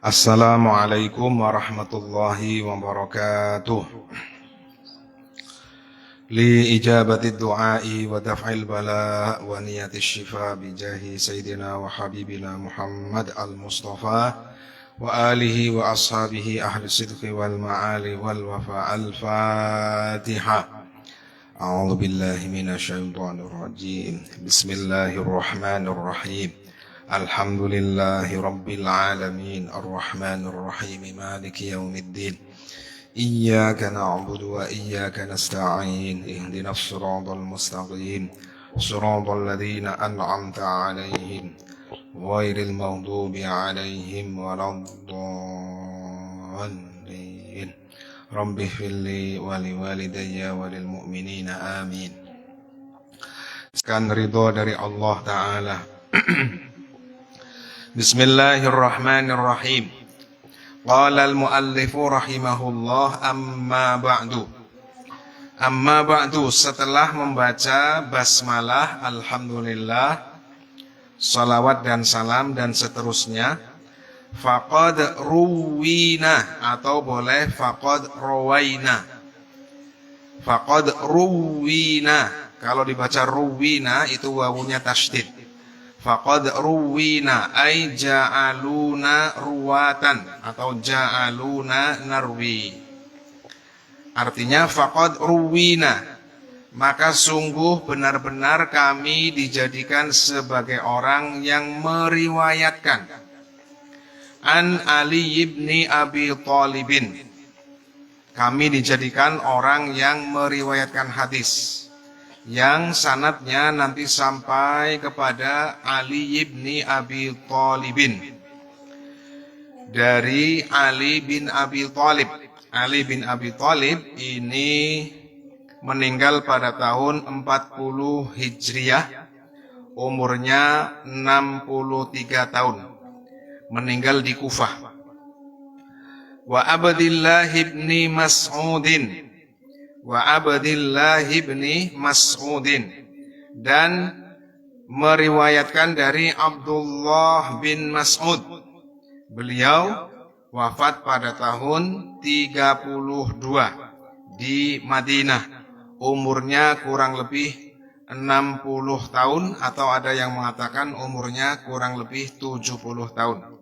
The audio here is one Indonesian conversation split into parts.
Assalamualaikum warahmatullahi wabarakatuh. Li ijabati du'ai wa daf'il bala wa niyati syifa bijahi sayyidina wa habibina Muhammad al-Mustafa wa alihi wa ashabihi ahli sidqi wal ma'ali wal wafa al-Fatiha. A'udzu billahi minasyaitonir rajim. Bismillahirrahmanirrahim. Alhamdulillahi rabbil alamin arrahmanir rahim maliki yaumiddin iyyaka na'budu wa iyyaka nasta'in ihdinas siratal mustaqim siratal ladzina an'amta 'alaihim ghairil maghdubi 'alaihim waladdallin rabbi ighfirli wa liwalidayya wa lil mu'minina amin. Sekian ridho dari Allah Ta'ala. Bismillahirrahmanirrahim. Qala al-muallifu rahimahullah amma ba'du, setelah membaca basmalah, alhamdulillah, salawat dan salam dan seterusnya, faqad ruwina atau boleh faqad rawaina. Faqad ruwina, kalau dibaca ruwina itu wawunya tasydid. Faqad ruwina ay ja'aluna ruwatan atau ja'aluna narwi. Artinya faqad ruwina, maka sungguh benar-benar kami dijadikan sebagai orang yang meriwayatkan. An Ali ibni Abi Thalibin, kami dijadikan orang yang meriwayatkan hadis yang sanadnya nanti sampai kepada Ali ibni Abi Thalibin, dari Ali bin Abi Thalib. Ali bin Abi Thalib ini meninggal pada tahun 40 Hijriah, umurnya 63 tahun, meninggal di Kufah. Wa Abdillah ibni Mas'udin, dan meriwayatkan dari Abdullah bin Mas'ud. Beliau wafat pada tahun 32 di Madinah. Umurnya kurang lebih 60 tahun atau ada yang mengatakan umurnya kurang lebih 70 tahun.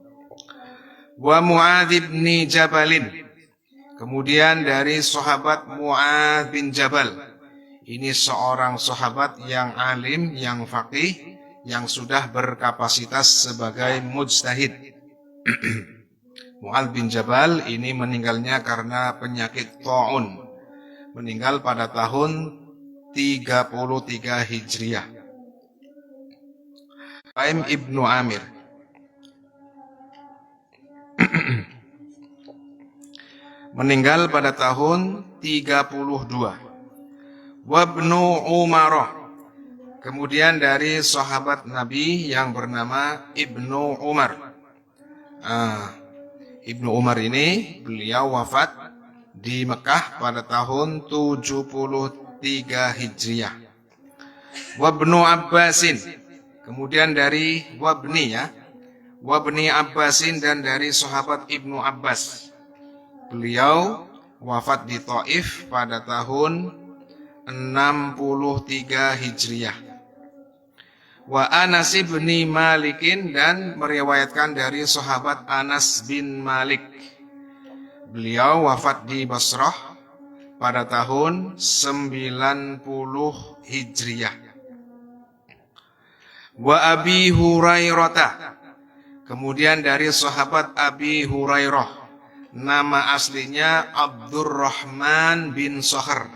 Wa Mu'adz bin Jabalin, kemudian dari sahabat Mu'adz bin Jabal. Ini seorang sahabat yang alim, yang faqih, yang sudah berkapasitas sebagai mujtahid. Mu'adz bin Jabal ini meninggalnya karena penyakit ta'un. Meninggal pada tahun 33 Hijriah. Taim ibnu Amir. Meninggal pada tahun 32. Wabnu Umar, kemudian dari sahabat Nabi yang bernama Ibnu Umar. Ibnu Umar ini beliau wafat di Mekah pada tahun 73 Hijriah. Wabnu Abbasin, kemudian dari Wabni Abbasin dan dari sahabat Ibnu Abbas. Beliau wafat di Taif pada tahun 63 Hijriah. Wa Anas bin Malikin, dan meriwayatkan dari sahabat Anas bin Malik. Beliau wafat di Basrah pada tahun 90 Hijriah. Wa Abi Hurairah, kemudian dari sahabat Abi Hurairah. Nama aslinya Abdurrahman bin Sakhr.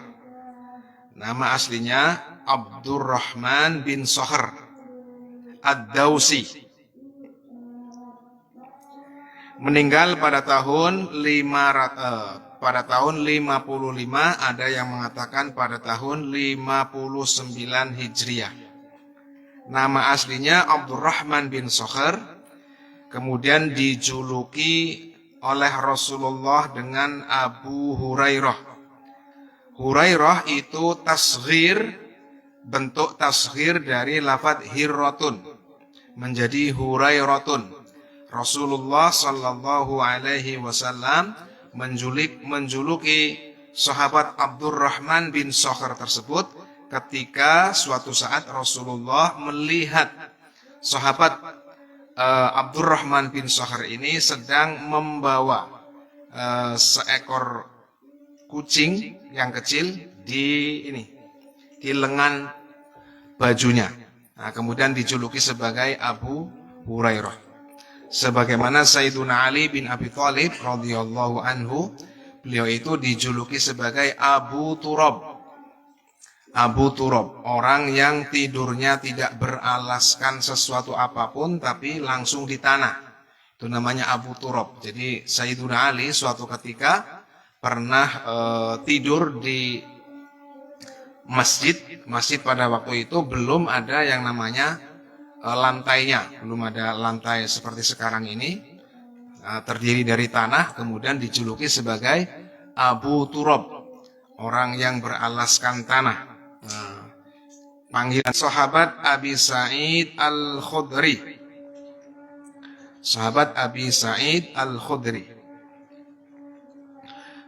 Nama aslinya Abdurrahman bin Sakhr Ad-Dausi. Meninggal pada tahun 55, ada yang mengatakan pada tahun 59 Hijriah. Nama aslinya Abdurrahman bin Sakhr, kemudian dijuluki oleh Rasulullah dengan Abu Hurairah. Hurairah itu tasghir, bentuk tasghir dari lafadz hirratun, menjadi Hurairatun. Rasulullah sallallahu alaihi wasallam menjuluki sahabat Abdurrahman bin Sakhr tersebut ketika suatu saat Rasulullah melihat sahabat Abdurrahman bin Sakhr ini sedang membawa seekor kucing yang kecil di lengan bajunya. Nah, kemudian dijuluki sebagai Abu Hurairah. Sebagaimana Sayyiduna Ali bin Abi Thalib radhiyallahu anhu, beliau itu dijuluki sebagai Abu Turab. Abu Turab, orang yang tidurnya tidak beralaskan sesuatu apapun tapi langsung di tanah. Itu namanya Abu Turab. Jadi Sayyiduna Ali suatu ketika pernah tidur di masjid pada waktu itu belum ada yang namanya lantainya, belum ada lantai seperti sekarang ini, terdiri dari tanah, kemudian dijuluki sebagai Abu Turab, orang yang beralaskan tanah. Panggilan sahabat Abi Sa'id Al-Khudri. Sahabat Abi Sa'id Al-Khudri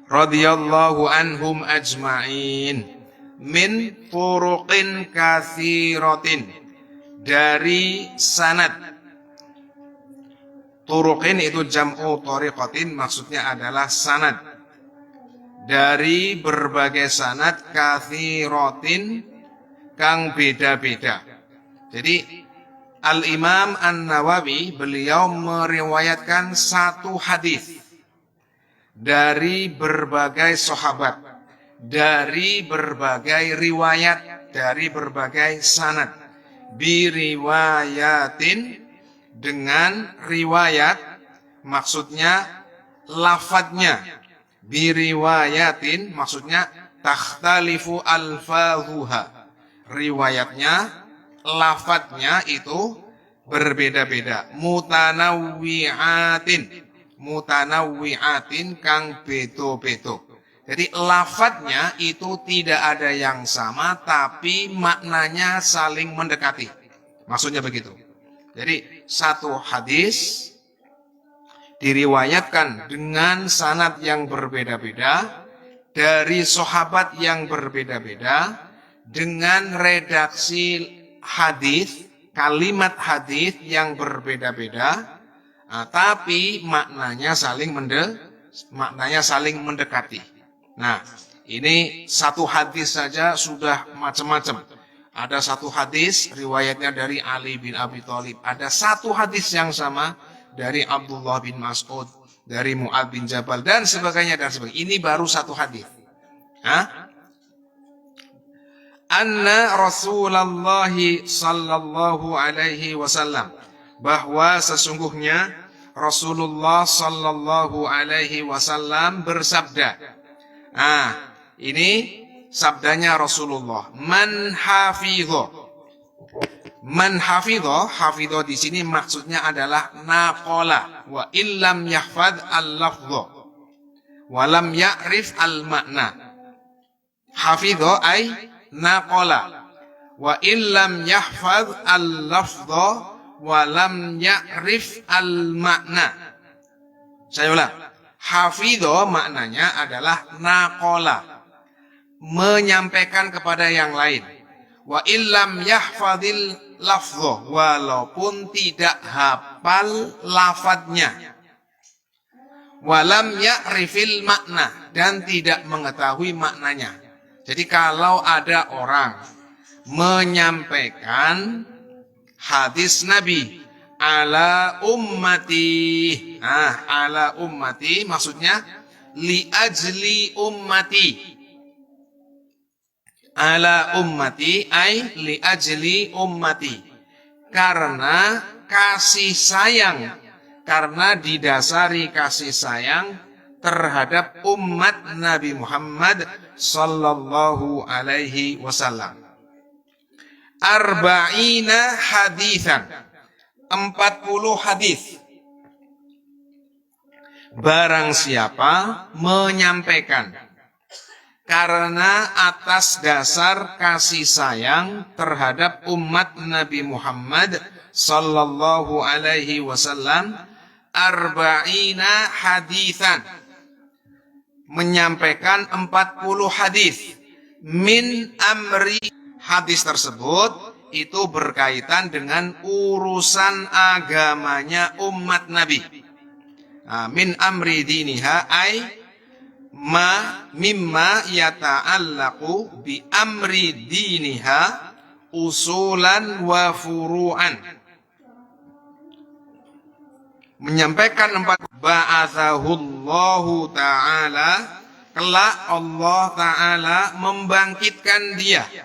radhiyallahu anhum ajma'in min turuqin katsiratin, dari sanad. Turuqin itu jam'u thariqatin, maksudnya adalah sanad. Dari berbagai sanad katsiratin kang beda-beda. Jadi Al-Imam An-Nawawi beliau meriwayatkan satu hadis dari berbagai sahabat, dari berbagai riwayat, dari berbagai sanad. Biriwayatin, dengan riwayat, maksudnya lafadznya. Biriwayatin maksudnya takhtalifu alfazuha, riwayatnya, lafadznya itu berbeda-beda. Mutanawwi'atin kang beto-beto. Jadi lafadznya itu tidak ada yang sama, tapi maknanya saling mendekati. Maksudnya begitu. Jadi satu hadis diriwayatkan dengan sanad yang berbeda-beda, dari sahabat yang berbeda-beda, dengan redaksi hadis, kalimat hadis yang berbeda-beda, tapi maknanya saling mendekati. Nah, ini satu hadis saja sudah macam-macam. Ada satu hadis riwayatnya dari Ali bin Abi Thalib. Ada satu hadis yang sama dari Abdullah bin Mas'ud, dari Mu'adz bin Jabal, dan sebagainya dan sebagainya. Ini baru satu hadis. Anna Rasulullah sallallahu alaihi wasallam, bahwa sesungguhnya Rasulullah sallallahu alaihi wasallam bersabda. Ini sabdanya Rasulullah. Man hafidho. Man hafidho, hafidho di sini maksudnya adalah naqala wa illam yahfad al-lafdho wa lam ya'rif al-makna. Hafidho ay naqala wa illam yahfad al-lafdho wa lam ya'rif al-makna. Saya ulang. Hafidho maknanya adalah naqala, menyampaikan kepada yang lain. Wa illam yahfadil lafdho, walaupun tidak hafal lafadznya. Walam ya'rifil makna, dan tidak mengetahui maknanya. Jadi kalau ada orang menyampaikan hadis Nabi ala ummati, ala ummati maksudnya li ajli ummati. Ala ummati ay li ajli ummati, karena kasih sayang, karena didasari kasih sayang terhadap umat Nabi Muhammad sallallahu alaihi wasallam. Arba'ina hadithan, 40 hadis. Barang siapa menyampaikan karena atas dasar kasih sayang terhadap umat Nabi Muhammad sallallahu alaihi wasallam arba'ina haditsan, menyampaikan 40 hadis. Min amri, hadis tersebut itu berkaitan dengan urusan agamanya umat Nabi. Min amri diniha ay mimma yata'allaqu bi amri diniha usulan wa furu'an. Menyampaikan 4 ba'athahullahu ta'ala, kelak Allah ta'ala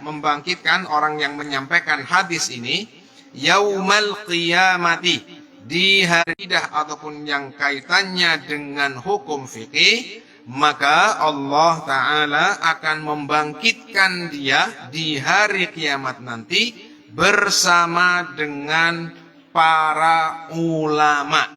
membangkitkan orang yang menyampaikan hadis ini yaumal qiyamati, di hari dah ataupun yang kaitannya dengan hukum fikih, maka Allah ta'ala akan membangkitkan dia di hari kiamat nanti bersama dengan para ulama.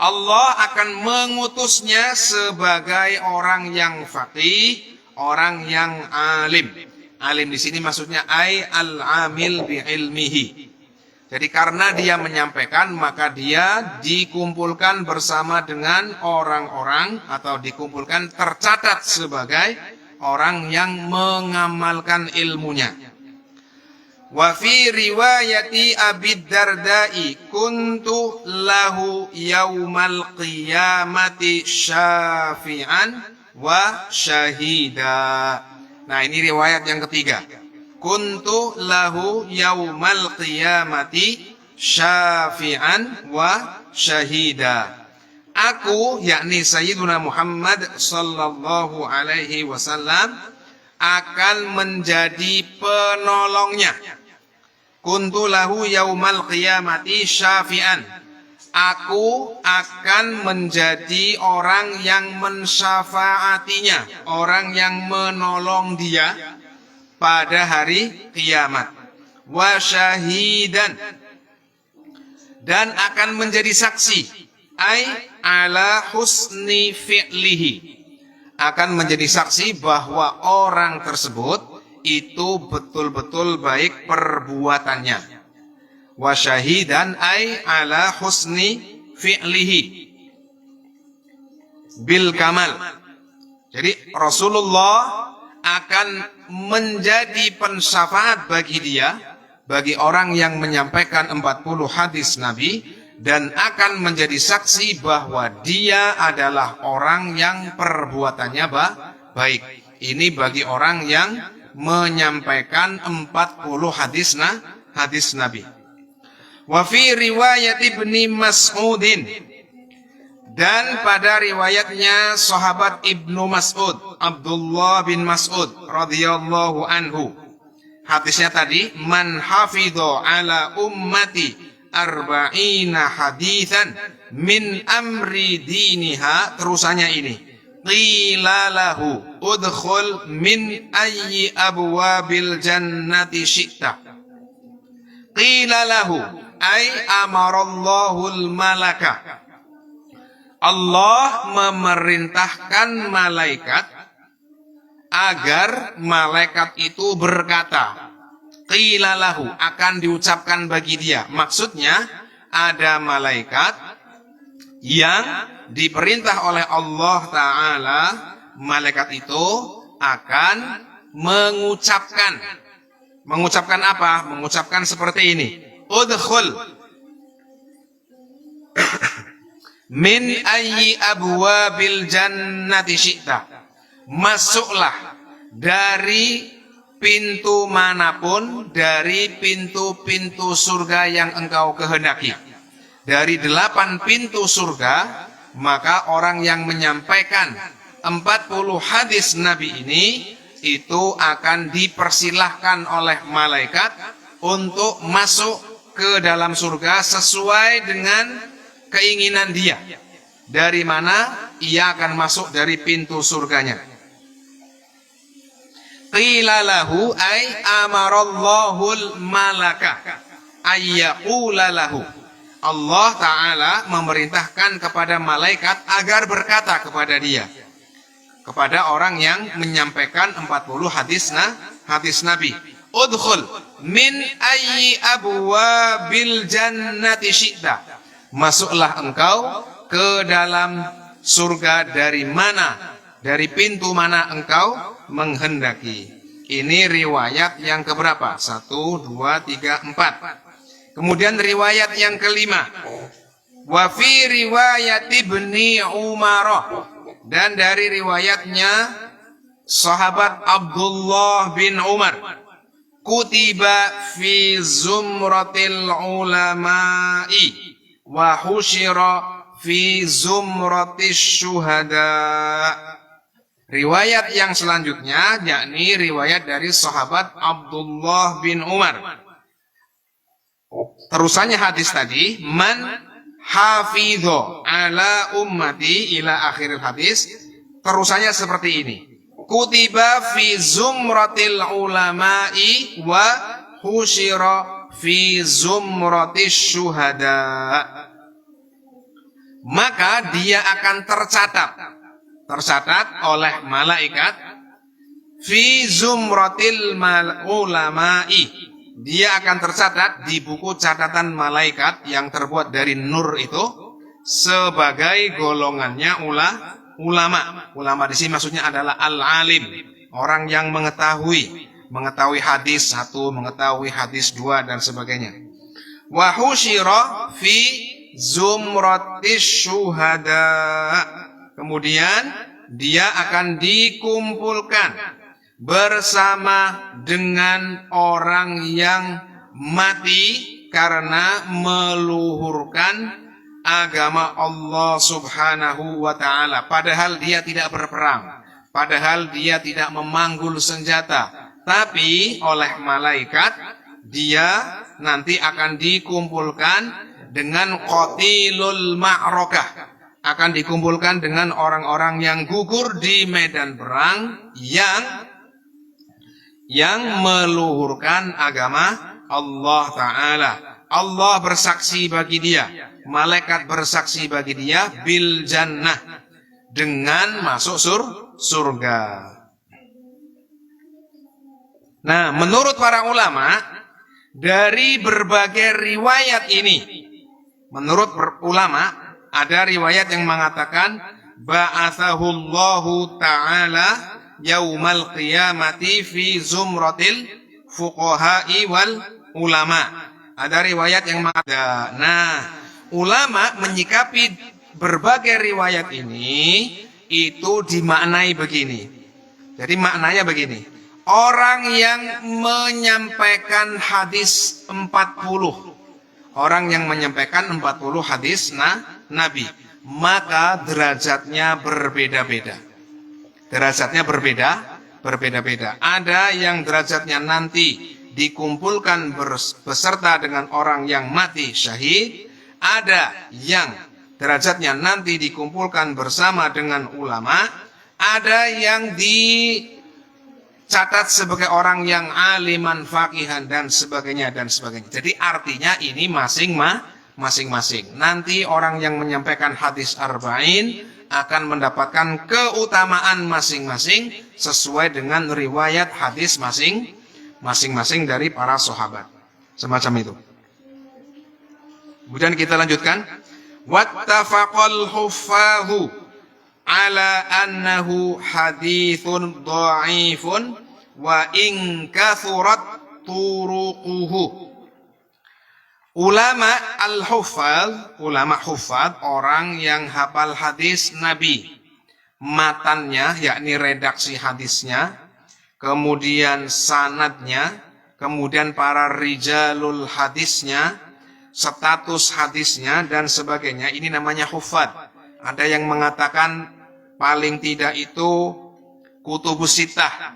Allah akan mengutusnya sebagai orang yang faqih, orang yang alim. Alim di sini maksudnya ay al-amil bi ilmihi. Jadi karena dia menyampaikan, maka dia dikumpulkan bersama dengan orang-orang atau dikumpulkan tercatat sebagai orang yang mengamalkan ilmunya. Wa fi riwayati Abi Dardai kuntu lahu yaumal qiyamati syafi'an wa syahida. Nah, ini riwayat yang ketiga. Kuntu lahu yaumal qiyamati syafi'an wa syahida. Aku, yakni Sayyiduna Muhammad sallallahu alaihi wasallam, akan menjadi penolongnya. Kuntu lahu yaumal qiyamati syafi'an. Aku akan menjadi orang yang mensyafaatinya, orang yang menolong dia pada hari kiamat. Wa syahidan, dan akan menjadi saksi, ai ala husni fi'lihi, akan menjadi saksi bahwa orang tersebut itu betul-betul baik perbuatannya. Wa syahidan ay ala husni fi'lihi bil kamal. Jadi Rasulullah akan menjadi pensyafaat bagi dia, bagi orang yang menyampaikan 40 hadis Nabi, dan akan menjadi saksi bahwa dia adalah orang yang perbuatannya baik. Ini bagi orang yang menyampaikan 40 hadis Nabi. Wa fi riwayat Ibni Mas'udin, dan pada riwayatnya sahabat Ibnu Mas'ud, Abdullah bin Mas'ud radhiyallahu anhu. Hadisnya tadi, man hafidho ala ummati arba'ina hadithan min amri diniha, terusannya ini. Qila lahu udkhul min ayyi abwabil jannati syi'ta. Qila lahu ay amarallahul malaka. Allah memerintahkan malaikat agar malaikat itu berkata. Qila lahu, akan diucapkan bagi dia. Maksudnya ada malaikat yang diperintah oleh Allah Ta'ala, malaikat itu akan mengucapkan apa? Mengucapkan seperti ini. Udkhul min ayyi abwabil jannati syi'ta. Masuklah dari pintu manapun, dari pintu-pintu surga yang engkau kehendaki. Dari 8 pintu surga, maka orang yang menyampaikan 40 hadis Nabi ini itu akan dipersilahkan oleh malaikat untuk masuk ke dalam surga sesuai dengan keinginan dia. Dari mana ia akan masuk dari pintu surganya. Qila lahu ay amarallahul malaka ayyaqula lahu. Allah Ta'ala memerintahkan kepada malaikat agar berkata kepada dia, kepada orang yang menyampaikan 40 hadis Nabi. Udkhul min ayyi abwabil jannati syi'ta. Masuklah engkau ke dalam surga dari mana, dari pintu mana engkau menghendaki. Ini riwayat yang keberapa? 1, 2, 3, 4. Kemudian riwayat yang kelima. Wa fi riwayat Ibni Umar, dan dari riwayatnya sahabat Abdullah bin Umar, kutiba fi zumratil ulama'i wa husyira fi zumratis syuhada. Riwayat yang selanjutnya yakni riwayat dari sahabat Abdullah bin Umar. Terusannya hadis tadi, man hafidho ala ummati ila akhir hadis. Terusannya seperti ini. Kutiba fi zumratil ulama'i wa husyira fi zumratis syuhada. Maka dia akan tercatat oleh malaikat fi zumratil ulama'i. Dia akan tercatat di buku catatan malaikat yang terbuat dari nur itu sebagai golongannya ulama. Ulama di sini maksudnya adalah al-alim, orang yang mengetahui hadis 1, mengetahui hadis 2 dan sebagainya. Wa husyira fi zumratis syuhada. Kemudian dia akan dikumpulkan bersama dengan orang yang mati karena meluhurkan agama Allah Subhanahu wa ta'ala. Padahal dia tidak berperang, padahal dia tidak memanggul senjata, tapi oleh malaikat dia nanti akan dikumpulkan dengan qatilul ma'rakah, akan dikumpulkan dengan orang-orang yang gugur di medan perang yang meluhurkan agama Allah Ta'ala. Allah bersaksi bagi dia, malaikat bersaksi bagi dia bil jannah, dengan masuk surga. Nah, menurut para ulama, dari berbagai riwayat ini, menurut ulama ada riwayat yang mengatakan ba'athahullahu ta'ala yaumal qiyamati fi zumratil fuqaha'i wal ulama. Ada riwayat yang mengatakan, nah, ulama menyikapi berbagai riwayat ini itu dimaknai begini. Jadi maknanya begini. Orang yang menyampaikan hadis 40, orang yang menyampaikan 40 hadis Nabi, maka derajatnya berbeda-beda. Derajatnya berbeda-beda. Ada yang derajatnya nanti dikumpulkan beserta dengan orang yang mati syahid. Ada yang derajatnya nanti dikumpulkan bersama dengan ulama. Ada yang dicatat sebagai orang yang aliman, faqihan dan sebagainya dan sebagainya. Jadi artinya ini masing-masing. Nanti orang yang menyampaikan hadis arba'in akan mendapatkan keutamaan masing-masing sesuai dengan riwayat hadis masing-masing dari para sahabat. Semacam itu. Kemudian kita lanjutkan. Wattafaqal huffahu ala annahu hadithun dha'ifun wa in kathurat turuquhu. Ulama al-huffaz, ulama huffaz, orang yang hafal hadis Nabi, matannya yakni redaksi hadisnya, kemudian sanadnya, kemudian para rijalul hadisnya, status hadisnya dan sebagainya, ini namanya huffaz. Ada yang mengatakan paling tidak itu kutubus sittah,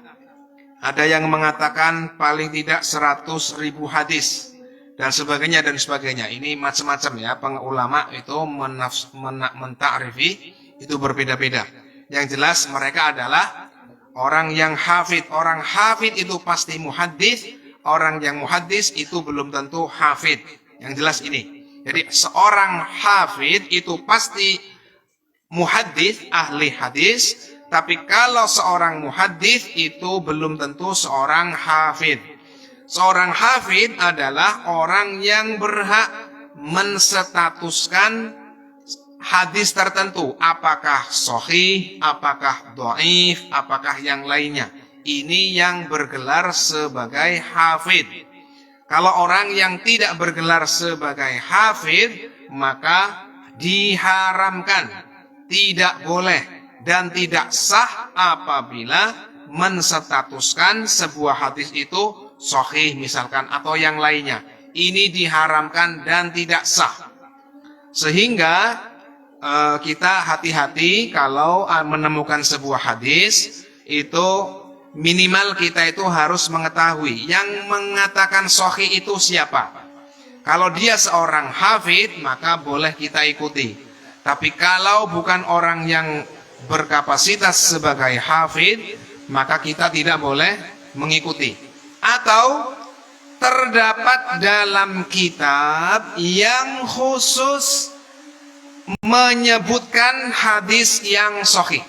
ada yang mengatakan paling tidak 100.000 hadis dan sebagainya dan sebagainya. Ini macam-macam ya, ulama itu mentakrifi itu berbeda-beda. Yang jelas mereka adalah orang yang hafid. Orang hafid itu pasti muhaddits, orang yang muhaddits itu belum tentu hafid. Yang jelas ini. Jadi seorang hafid itu pasti muhaddits, ahli hadis, tapi kalau seorang muhaddits itu belum tentu seorang hafid. Seorang hafid adalah orang yang berhak menstatuskan hadis tertentu, apakah sahih, apakah dhaif, apakah yang lainnya. Ini yang bergelar sebagai hafidh. Kalau orang yang tidak bergelar sebagai hafidh, maka diharamkan, tidak boleh dan tidak sah apabila menstatuskan sebuah hadis itu sahih misalkan atau yang lainnya. Ini diharamkan dan tidak sah. Sehingga kita hati-hati kalau menemukan sebuah hadis itu minimal kita itu harus mengetahui yang mengatakan sahih itu siapa. Kalau dia seorang hafidh maka boleh kita ikuti. Tapi kalau bukan orang yang berkapasitas sebagai hafidh maka kita tidak boleh mengikuti. Atau terdapat dalam kitab yang khusus menyebutkan hadis yang sahih.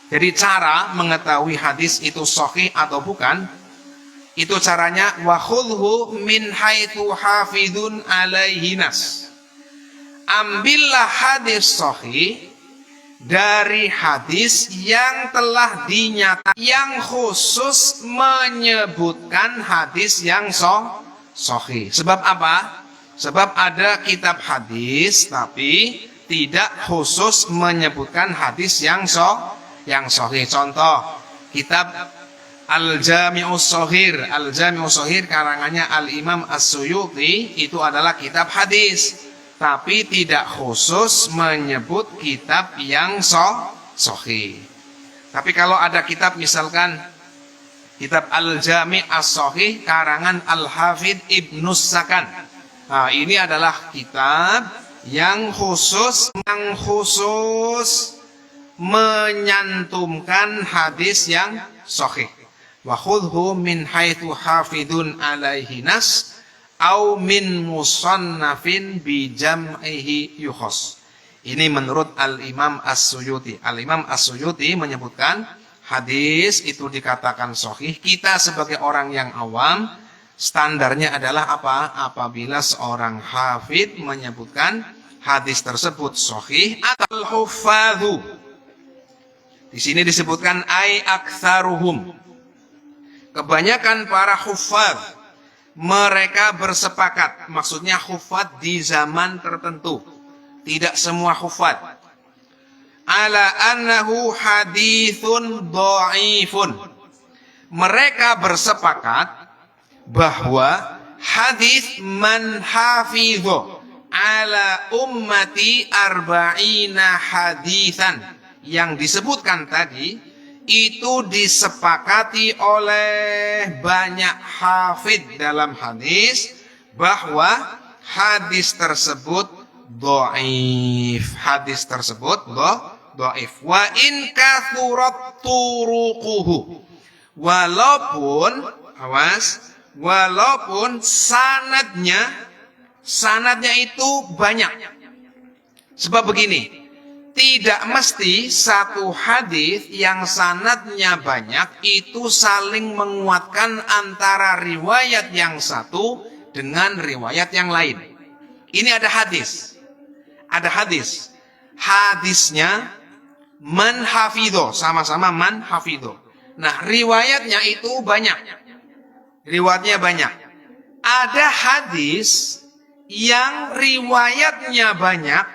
Jadi cara mengetahui hadis itu sahih atau bukan, itu caranya wa khudhu min haitsu hafidun alaihi nas. Ambillah hadis sahih dari hadis yang telah dinyatakan, yang khusus menyebutkan hadis yang sahih. Sebab apa? Sebab ada kitab hadis tapi tidak khusus menyebutkan hadis yang sahih. Contoh, kitab Al-Jami'us Shaghir. Al-Jami'us Shaghir karangannya Al-Imam As-Suyuti, itu adalah kitab hadis, tapi tidak khusus menyebut kitab yang sahih. Tapi kalau ada kitab misalkan kitab Al-Jami' As-Shahih karangan Al-Hafidh Ibnus Sakan. Nah, ini adalah kitab yang khusus menyantumkan hadis yang sahih. Wa khudhu min haitsu hafidun alaihi nas au min musannafin bi jam'ihi yukhas. Ini menurut Al-Imam As-Suyuti. Al-Imam As-Suyuti menyebutkan hadis itu dikatakan sahih. Kita sebagai orang yang awam, standarnya adalah apa? Apabila seorang hafidh menyebutkan hadis tersebut sahih atau al-huffadhu. Di sini disebutkan ai aktsaruhum. Kebanyakan para huffadz mereka bersepakat, maksudnya huffadz di zaman tertentu. Tidak semua huffadz. Ala annahu hadithun dhaifun. Mereka bersepakat bahwa hadis man hafidhu ala ummati arba'ina hadisan yang disebutkan tadi itu disepakati oleh banyak hafidh dalam hadis bahwa hadis tersebut dhaif. Hadis tersebut dhaif. Wa in kathurat turuquhu. Walaupun sanadnya itu banyak. Sebab begini, tidak mesti satu hadis yang sanadnya banyak itu saling menguatkan antara riwayat yang satu dengan riwayat yang lain. Ini ada hadis. Ada hadis. Hadisnya man hafidho, sama-sama man hafidho. Nah, riwayatnya itu banyak. Riwayatnya banyak. Ada hadis yang riwayatnya banyak,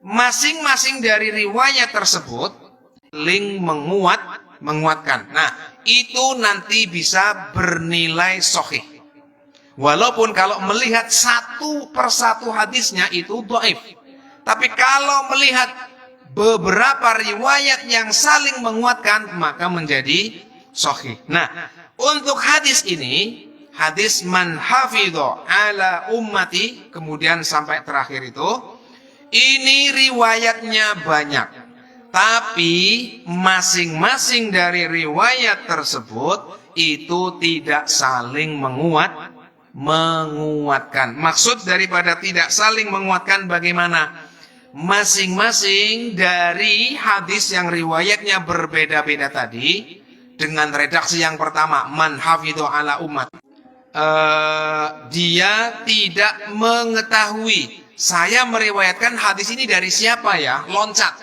masing-masing dari riwayat tersebut saling menguatkan. Nah, itu nanti bisa bernilai sahih. Walaupun kalau melihat satu persatu hadisnya itu dhaif. Tapi kalau melihat beberapa riwayat yang saling menguatkan, maka menjadi sahih. Nah, untuk hadis ini, hadis man hafidho ala ummati, kemudian sampai terakhir itu, ini riwayatnya banyak. Tapi masing-masing dari riwayat tersebut itu tidak saling menguatkan. Maksud daripada tidak saling menguatkan bagaimana? Masing-masing dari hadis yang riwayatnya berbeda-beda tadi, dengan redaksi yang pertama, man hafidho ala umat, dia tidak mengetahui saya meriwayatkan hadis ini dari siapa ya? Loncat.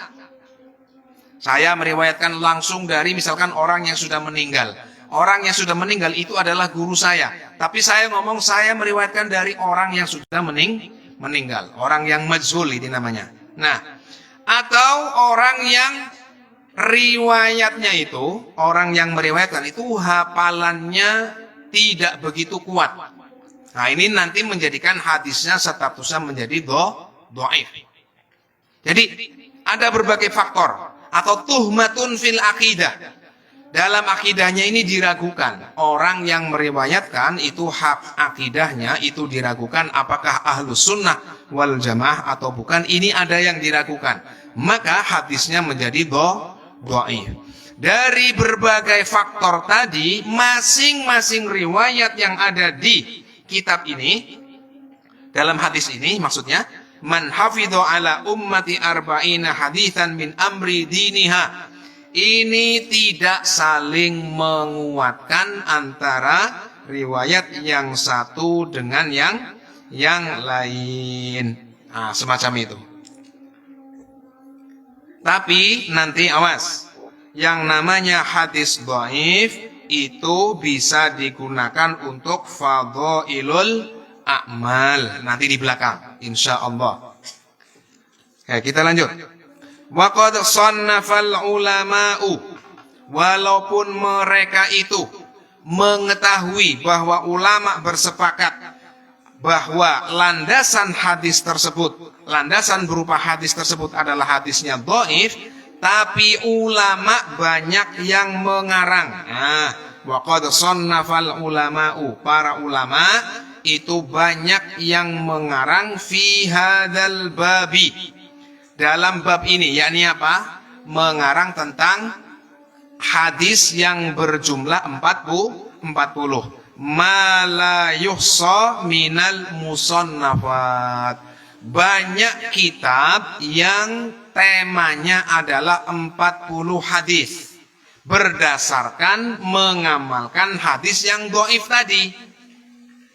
Saya meriwayatkan langsung dari misalkan orang yang sudah meninggal. Orang yang sudah meninggal itu adalah guru saya. Tapi saya ngomong saya meriwayatkan dari orang yang sudah meninggal. Orang yang majhul ini namanya. Nah, atau orang yang riwayatnya itu, orang yang meriwayatkan itu hafalannya tidak begitu kuat. Nah, ini nanti menjadikan hadisnya statusnya menjadi dhaif. Jadi, ada berbagai faktor atau tuhmatun fil aqidah. Dalam akidahnya ini diragukan. Orang yang meriwayatkan itu hak akidahnya itu diragukan apakah ahlus sunnah wal jamaah atau bukan. Ini ada yang diragukan. Maka hadisnya menjadi dhaif. Dari berbagai faktor tadi, masing-masing riwayat yang ada di kitab ini, dalam hadis ini maksudnya, man hafidhu ala ummati arba'ina hadithan min amri diniha. Ini tidak saling menguatkan antara riwayat yang satu dengan yang lain. Nah, semacam itu. Tapi nanti awas, yang namanya hadis dhaif itu bisa digunakan untuk fadhailul a'mal. Nanti di belakang, insya Allah. Oke, kita lanjut. Waqad shannafal ulama'u, walaupun mereka itu mengetahui bahwa ulama bersepakat bahwa landasan hadis tersebut, landasan berupa hadis tersebut adalah hadisnya dhaif, tapi ulama banyak yang mengarang. Nah, waqad shannafal ulama'u, para ulama itu banyak yang mengarang fi hadzal babi, dalam bab ini, yakni apa? Mengarang tentang hadis yang berjumlah 40. Ma la yuhsa minal musannafat. Banyak kitab yang temanya adalah 40 hadis. Berdasarkan mengamalkan hadis yang dhaif tadi.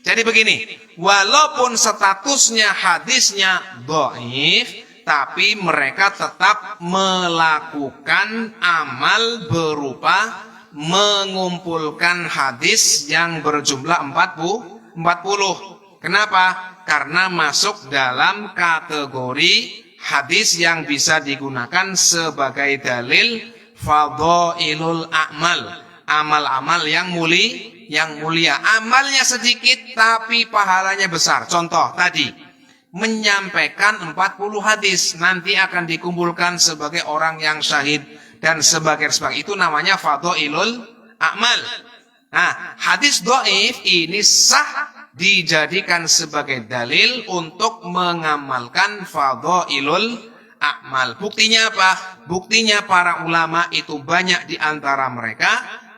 Jadi begini, walaupun statusnya hadisnya dhaif, tapi mereka tetap melakukan amal berupa mengumpulkan hadis yang berjumlah 40. Kenapa? Karena masuk dalam kategori hadis yang bisa digunakan sebagai dalil fadhailul a'mal, amal-amal yang mulia. Amalnya sedikit tapi pahalanya besar. Contoh tadi, menyampaikan 40 hadis nanti akan dikumpulkan sebagai orang yang syahid dan sebagai itu namanya fadhailul a'mal. Nah, hadis dhaif ini sah dijadikan sebagai dalil untuk mengamalkan fadhailul a'mal. Buktinya apa? Buktinya para ulama itu banyak di antara mereka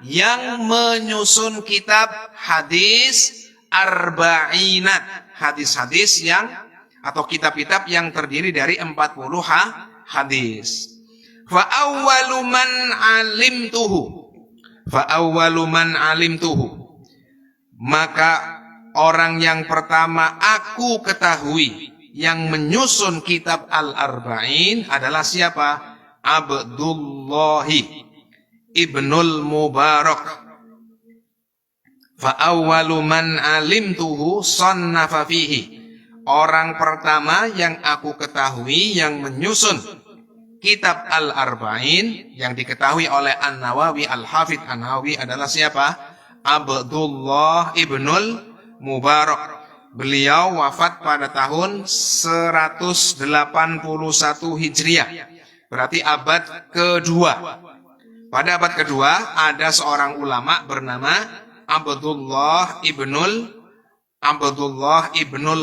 yang menyusun kitab hadis arba'inat, hadis-hadis yang atau kitab-kitab yang terdiri dari 40 hadis. Fa awwalu man alimtuhu, maka orang yang pertama aku ketahui yang menyusun kitab Al-Arba'in adalah siapa? Abdullah ibnul Mubarak. Fa awwalu man alimtuhu sannafa fihi. Orang pertama yang aku ketahui yang menyusun kitab Al-Arba'in yang diketahui oleh An-Nawawi, Al-Hafidh An-Nawawi adalah siapa? Abdullah ibnul Mubarak. Beliau wafat pada tahun 181 Hijriah. Berarti abad kedua. Pada abad kedua ada seorang ulama bernama Abdullah ibnul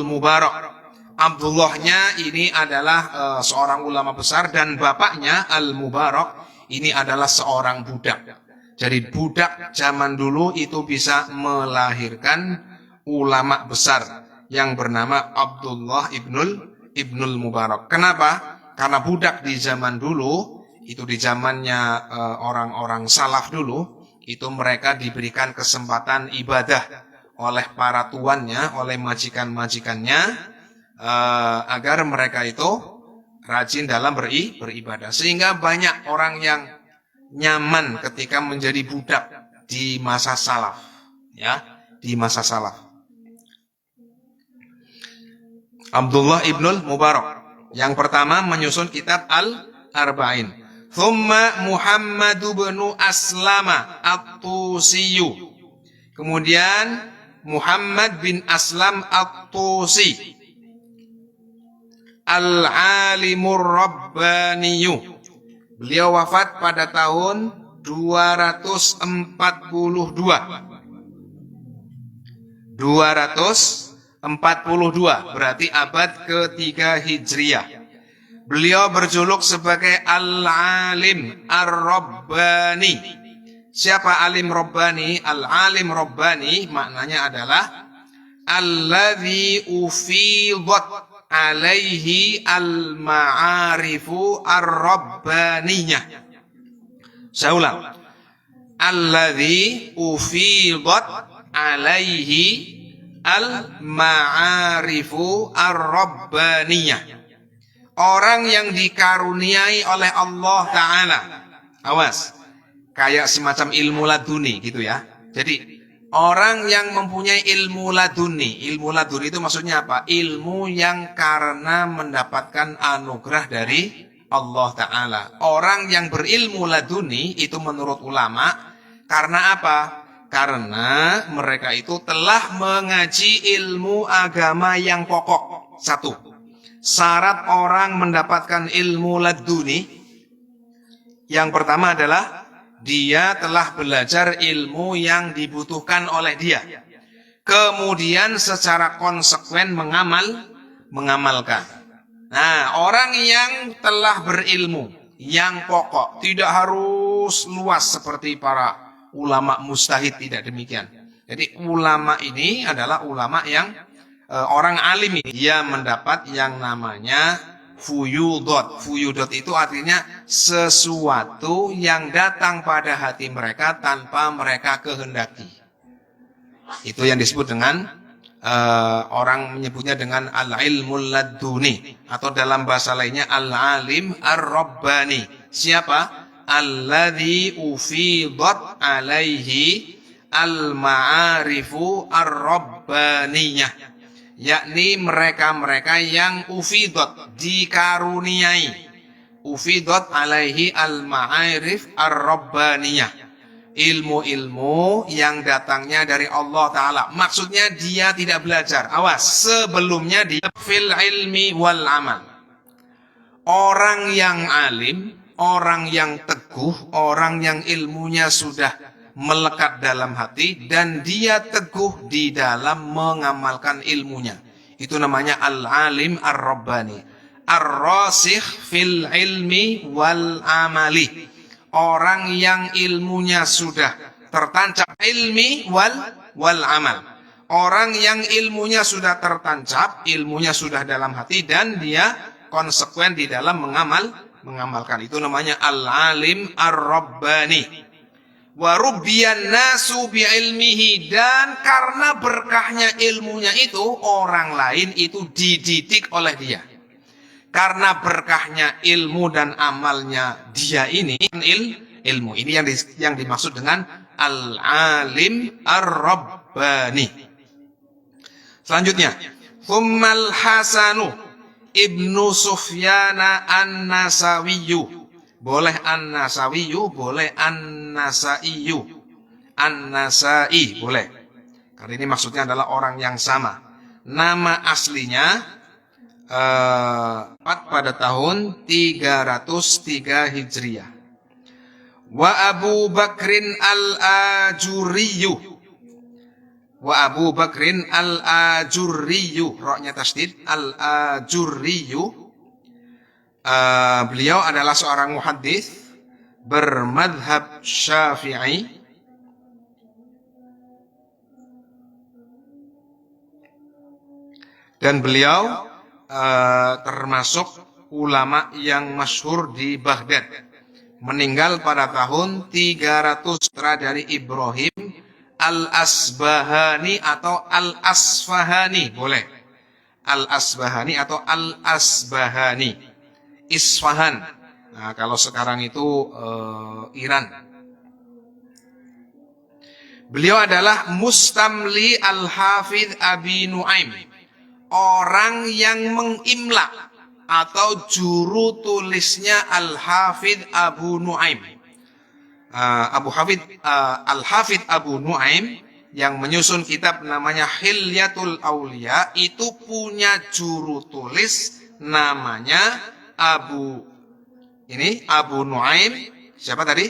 Mubarak. Abdullahnya ini adalah seorang ulama besar dan bapaknya Al-Mubarak ini adalah seorang budak. Jadi budak zaman dulu itu bisa melahirkan ulama besar yang bernama Abdullah ibnul Mubarak. Kenapa? Karena budak di zaman dulu, itu di zamannya orang-orang salaf dulu, itu mereka diberikan kesempatan ibadah oleh para tuannya, oleh majikan-majikannya, agar mereka itu rajin dalam beribadah. Sehingga banyak orang yang nyaman ketika menjadi budak di masa salaf, ya, di masa salaf. Abdullah ibnul Mubarak yang pertama menyusun kitab Al-Arba'in. Thumma Muhammad bin Aslama At-Tusiyu. Kemudian Muhammad bin Aslam At-Tusi, Al-Alimur Rabbaniyu. Beliau wafat pada tahun 242, berarti abad ke-3 Hijriah. Beliau berjuluk sebagai Al-Alim Ar-Rabbani. Siapa alim Rabbani? Al-Alim Rabbani maknanya adalah alladzi ufidat alaihi al-ma'arifu ar-rabbaniyah. Saya ulang. Alladzi ufidat alaihi al-ma'arifu ar-rabbaniyah. Orang yang dikaruniai oleh Allah Ta'ala. Awas, kayak semacam ilmu laduni gitu ya. Jadi orang yang mempunyai ilmu laduni. Ilmu laduni itu maksudnya apa? Ilmu yang karena mendapatkan anugerah dari Allah Ta'ala. Orang yang berilmu laduni itu menurut ulama karena apa? Karena mereka itu telah mengaji ilmu agama yang pokok. Satu, syarat orang mendapatkan ilmu laduni yang pertama adalah dia telah belajar ilmu yang dibutuhkan oleh dia. Kemudian secara konsekuen mengamalkan. Nah, orang yang telah berilmu yang pokok, tidak harus luas seperti para ulama mustahid, tidak demikian. Jadi ulama ini adalah ulama yang orang alim, dia mendapat yang namanya fuyudot. Fuyudot itu artinya sesuatu yang datang pada hati mereka tanpa mereka kehendaki. Itu yang disebut dengan orang menyebutnya dengan al-ilmul laduni, atau dalam bahasa lainnya al-alim ar-rabbani. Siapa? Alladzi ufidat alaihi al-ma'arifu ar-rabbaniyah. Yakni mereka-mereka yang ufidot, dikaruniai. Ufidot alaihi al-ma'arif ar-rabbaniyah. Ilmu-ilmu yang datangnya dari Allah Ta'ala. Maksudnya dia tidak belajar. Awas, sebelumnya dia fil ilmi wal amal. Orang yang alim, orang yang teguh, orang yang ilmunya sudah melekat dalam hati dan dia teguh di dalam mengamalkan ilmunya. Itu namanya al-alim ar-rabbani. Ar-rasikh fil ilmi wal amali. Orang yang ilmunya sudah tertancap ilmi wal amal. Orang yang ilmunya sudah tertancap, ilmunya sudah dalam hati dan dia konsekuen di dalam mengamalkan. Itu namanya al-alim ar-rabbani. Warubbiyan nasu bi'ilmihi, dan karena berkahnya ilmunya itu orang lain itu dididik oleh dia. Karena berkahnya ilmu dan amalnya dia ini, ilmu ini yang dimaksud dengan al-alim ar-rabbani. Selanjutnya, Thummal Hasanu ibnu Sufyana an-Nasawiyyu. Boleh an-Nasawiyu, boleh an-Nasaiyu. An-Nasai boleh. Karena ini maksudnya adalah orang yang sama. Nama aslinya pada tahun 303 Hijriah. Wa Abu Bakrin al-Ajurriyu. Wa Abu Bakrin al-Ajurriyu. Roknya tasdid, al-Ajurriyu. Beliau adalah seorang muhaddits bermadhab Syafi'i. Dan beliau termasuk ulama yang masyhur di Baghdad. Meninggal pada tahun 300 dari Ibrahim Al-Asbahani atau Al-Asfahani, boleh. Al-Asbahani atau Al-Asbahani, Isfahan. Nah, kalau sekarang itu Iran. Beliau adalah Mustamli Al-Hafidh Abi Nuaim, orang yang mengimla atau juru tulisnya Al-Hafidh Abu Nuaim. Al-Hafidh Abu Nuaim yang menyusun kitab namanya Hilyatul Aulia itu punya juru tulis namanya Abu Nuaim. Siapa tadi?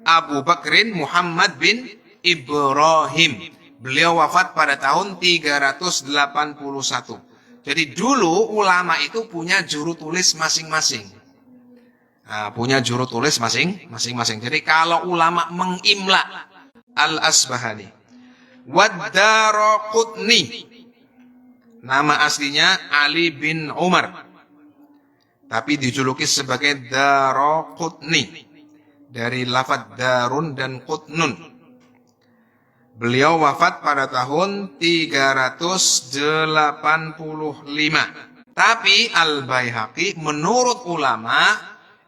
Abu Bakrin Muhammad bin Ibrahim. Beliau wafat pada tahun 381. Jadi dulu ulama itu punya juru tulis masing-masing. Punya juru tulis masing-masing. Jadi kalau ulama mengimla, Al-Asbahani. Wad-Daraqutni, nama aslinya Ali bin Umar, tapi dijuluki sebagai Daraqutni dari lafadz darun dan qutnun. Beliau wafat pada tahun 385. Tapi Al-Baihaqi menurut ulama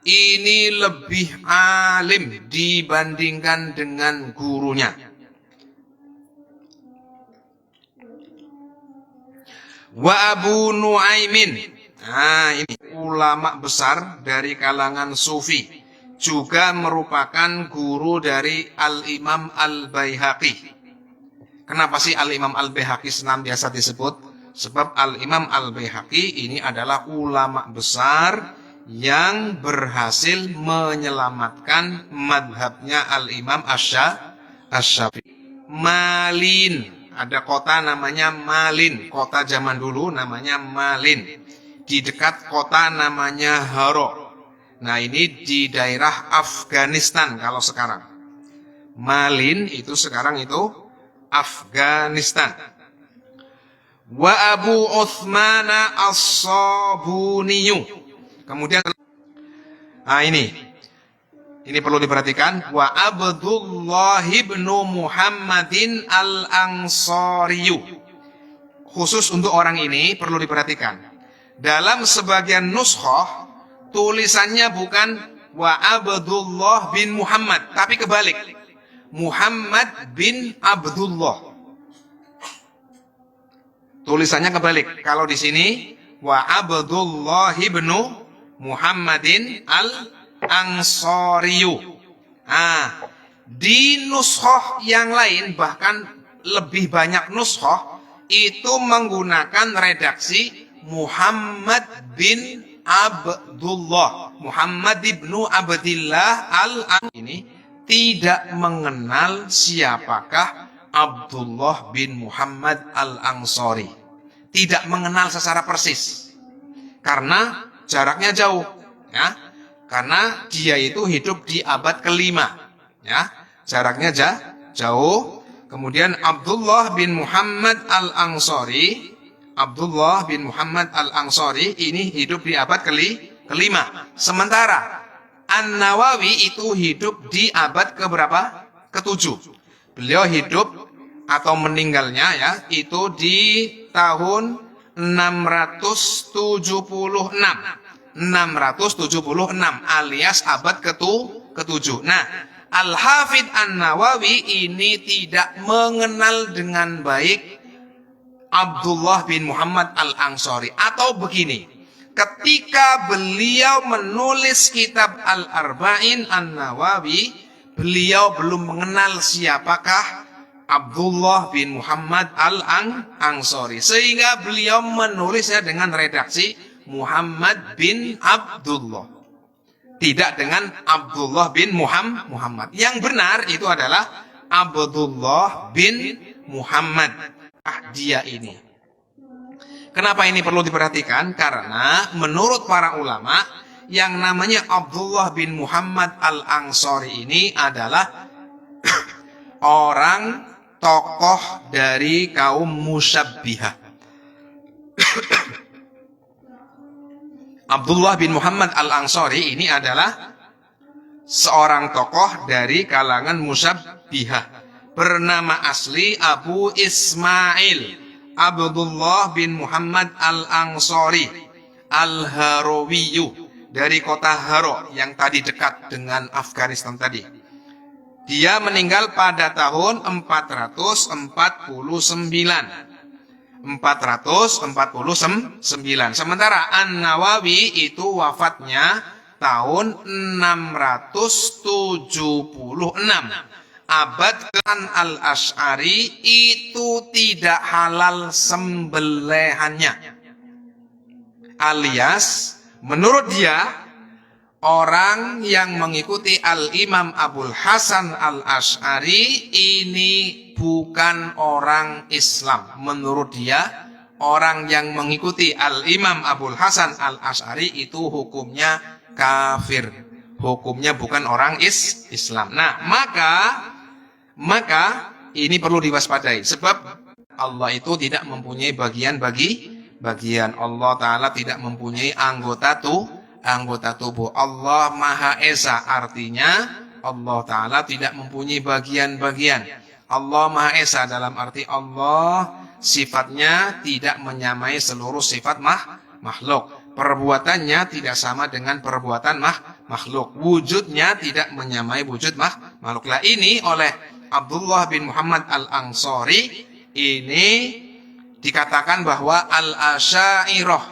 ini lebih alim dibandingkan dengan gurunya. Wa Abu Nuaimin, ini ulama besar dari kalangan Sufi, juga merupakan guru dari Al-Imam Al-Baihaqi. Kenapa sih Al-Imam Al-Baihaqi senantiasa disebut? Sebab Al-Imam Al-Baihaqi ini adalah ulama besar yang berhasil menyelamatkan madhabnya Al-Imam Asy-Syafi'i. Malin, ada kota namanya Malin, kota zaman dulu namanya Malin. Di dekat kota namanya Haro. Nah, ini di daerah Afghanistan kalau sekarang. Malin itu sekarang itu Afghanistan. Wa Abu Uthmana As-Sabuniyu. Kemudian ini perlu diperhatikan. Wa Abdullah ibn Muhammadin Al-Ansariyu. Khusus untuk orang ini perlu diperhatikan. Dalam sebagian nuskhoh tulisannya bukan Wa Abdullah bin Muhammad, tapi kebalik. Muhammad bin Abdullah. Tulisannya kebalik. Kalau di sini Wa Abdullah ibn Muhammadin Al-Ansariyu. Di nuskhoh yang lain, bahkan lebih banyak nuskhoh itu menggunakan redaksi Muhammad bin Abdullah. Muhammad ibnu Abdillah ini tidak mengenal siapakah Abdullah bin Muhammad Al-Ansari. Tidak mengenal secara persis. Karena jaraknya jauh, ya. Karena dia itu hidup di abad ke-5, ya. Jaraknya jauh. Kemudian Abdullah bin Muhammad Al-Ansari, Abdullah bin Muhammad Al-Ansari ini hidup di abad ke-5. Sementara An-Nawawi itu hidup di abad keberapa? Ke-7. Beliau hidup atau meninggalnya ya itu di tahun 676 alias abad ke-7. Nah, Al-Hafidh An-Nawawi ini tidak mengenal dengan baik Abdullah bin Muhammad Al-Ansari. Atau begini, ketika beliau menulis kitab Al-Arba'in An-Nawawi, beliau belum mengenal siapakah Abdullah bin Muhammad Al-Ansari, sehingga beliau menulisnya dengan redaksi Muhammad bin Abdullah, tidak dengan Abdullah bin Muhammad. Yang benar itu adalah Abdullah bin Muhammad. Dia ini. Kenapa ini perlu diperhatikan? Karena menurut para ulama, yang namanya Abdullah bin Muhammad Al-Ansari ini adalah orang tokoh dari kaum Musyabbihah. Abdullah bin Muhammad Al-Ansari ini adalah seorang tokoh dari kalangan Musyabbihah. Bernama asli Abu Ismail Abdullah bin Muhammad al-Ansari al-Harawiyu dari kota Haro yang tadi dekat dengan Afghanistan tadi. Dia meninggal pada tahun 449. Sementara An-Nawawi itu wafatnya tahun 676. Abad ke-6 Al-Asy'ari itu tidak halal sembelihannya. Alias menurut dia, orang yang mengikuti Al-Imam Abul Hasan Al-Asy'ari ini bukan orang Islam. Menurut dia, orang yang mengikuti Al-Imam Abul Hasan Al-Asy'ari itu hukumnya kafir. Hukumnya bukan orang Islam. Nah, maka ini perlu diwaspadai. Sebab Allah itu tidak mempunyai bagian. Allah Ta'ala tidak mempunyai anggota tubuh. Allah Maha Esa, artinya Allah Ta'ala tidak mempunyai bagian-bagian. Allah Maha Esa dalam arti Allah sifatnya tidak menyamai seluruh sifat makhluk. Perbuatannya tidak sama dengan perbuatan makhluk. Wujudnya tidak menyamai wujud makhluk. Lah ini oleh Abdullah bin Muhammad al-Ansari ini dikatakan bahwa al-Asy'ariyah,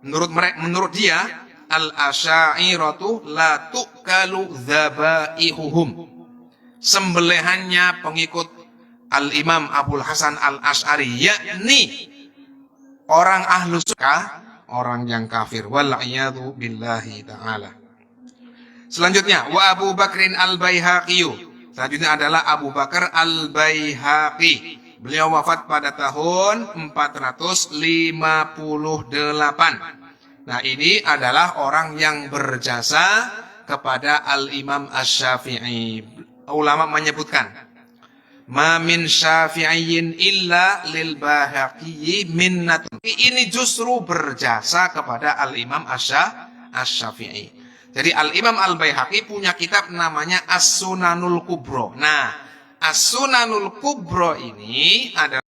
menurut dia al-Asy'ariyatu la tu'kalu dzabaihuhum. Sembelihannya pengikut Al-Imam Abul Hasan Al-Asy'ari, yakni orang ahlu sunnah, orang yang kafir. Wal'iyadu billahi ta'ala. Selanjutnya, wa Abu Bakrin al-Baihaqi. Selanjutnya adalah Abu Bakar al-Baihaqi. Beliau wafat pada tahun 458. Nah, ini adalah orang yang berjasa kepada Al-Imam Asy-Syafi'i. Ulama menyebutkan, ma min syafi'iyyin illa lil Baihaqi minnatun. Ini justru berjasa kepada Al-Imam Asy-Syafi'i. Jadi Al-Imam Al-Baihaqi punya kitab namanya As-Sunanul Kubra. Nah, As-Sunanul Kubra ini adalah